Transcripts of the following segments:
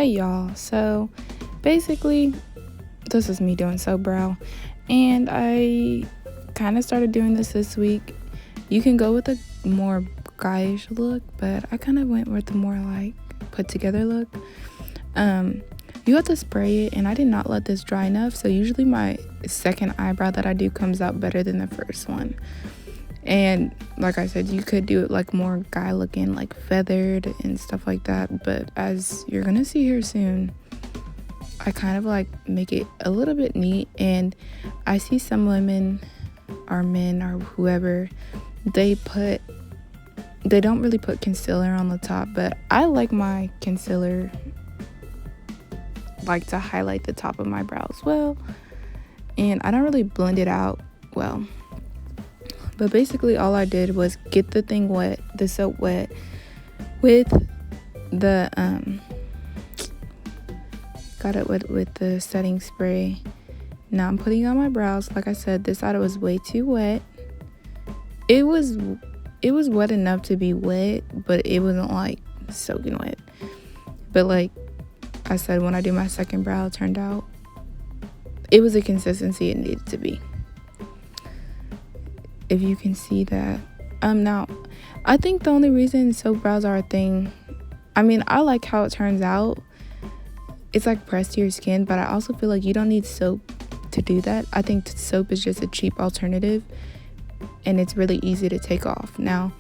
Hey y'all, so basically this is me doing soap brow, and I kind of started doing this week. You can go with a more guyish look, but I kind of went with the more like put together look. You have to spray it, and I did not let this dry enough, so usually my second eyebrow that I do comes out better than the first one. And like I said, you could do it like more guy looking, like feathered and stuff like that, but as you're gonna see here soon, I kind of like make it a little bit neat. And I see some women or men or whoever, they don't really put concealer on the top, but I like my concealer like to highlight the top of my brow as well, and I don't really blend it out well. But basically all I did was get the thing wet, the soap wet, with the got it wet with the setting spray. Now I'm putting on my brows. Like I said, this side was way too wet. It was wet enough to be wet, but it wasn't like soaking wet. But like I said, when I do my second brow, it turned out it was the consistency it needed to be. If you can see that. Now I think the only reason soap brows are a thing, I mean, I like how it turns out. It's like pressed to your skin, but I also feel like you don't need soap to do that. I think soap is just a cheap alternative, and it's really easy to take off. Now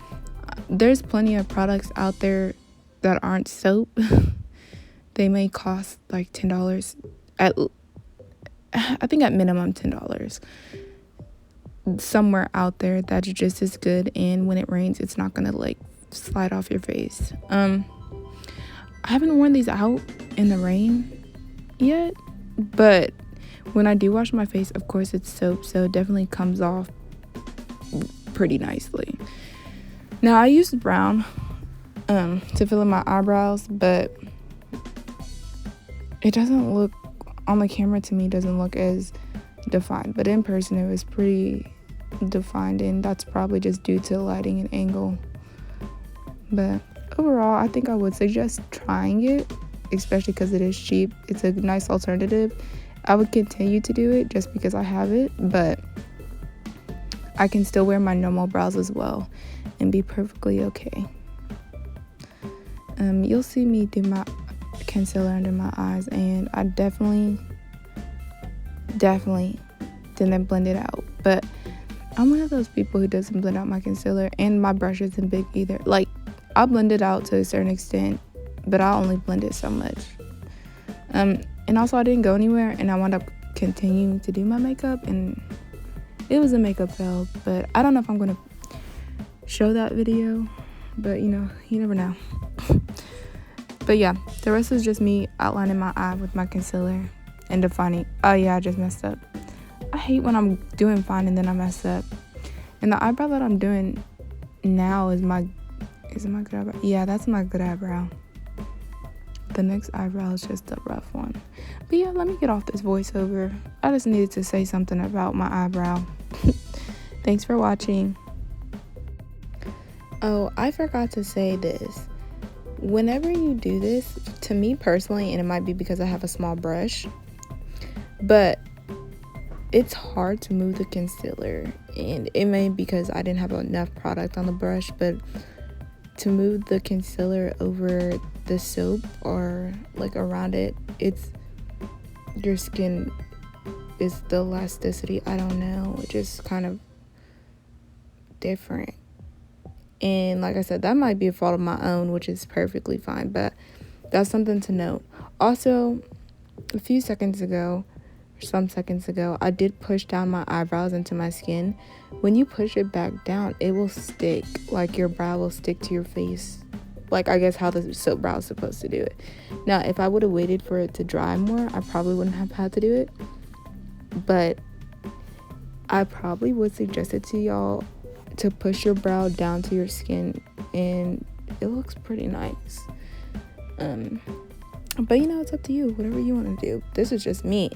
there's plenty of products out there that aren't soap. They may cost like $10 I think at minimum $10. Somewhere out there that's just as good, and when it rains it's not gonna like slide off your face. I haven't worn these out in the rain yet, but when I do wash my face, of course it's soap, so it definitely comes off pretty nicely. Now I used brown to fill in my eyebrows, but it doesn't look on the camera, to me, doesn't look as defined, but in person it was pretty defined, and that's probably just due to lighting and angle. But overall, I think I would suggest trying it, especially because it is cheap. It's a nice alternative. I would continue to do it just because I have it, but I can still wear my normal brows as well and be perfectly okay. You'll see me do my concealer under my eyes, and I definitely didn't blend it out, but I'm one of those people who doesn't blend out my concealer, and my brush isn't big either. Like, I'll blend it out to a certain extent, but I'll only blend it so much. And also I didn't go anywhere, and I wound up continuing to do my makeup, and it was a makeup fail. But I don't know if I'm gonna show that video, but you know, you never know. But yeah, the rest is just me outlining my eye with my concealer and defining. Oh yeah, I just messed up. I hate when I'm doing fine and then I mess up. And the eyebrow that I'm doing now is it my good eyebrow? Yeah, that's my good eyebrow. The next eyebrow is just a rough one. But yeah, let me get off this voiceover. I just needed to say something about my eyebrow. Thanks for watching. Oh, I forgot to say this. Whenever you do this, to me personally, and it might be because I have a small brush, but it's hard to move the concealer, and it may be because I didn't have enough product on the brush, but to move the concealer over the soap or like around it, it's your skin is the elasticity, I don't know, it's just kind of different. And like I said, that might be a fault of my own, which is perfectly fine, but that's something to note. Also, some seconds ago, I did push down my eyebrows into my skin. When you push it back down, it will stick, like your brow will stick to your face. Like, I guess how the soap brow is supposed to do it. Now, if I would have waited for it to dry more, I probably wouldn't have had to do it. But I probably would suggest it to y'all to push your brow down to your skin, and it looks pretty nice. But you know, it's up to you, whatever you want to do. This is just me.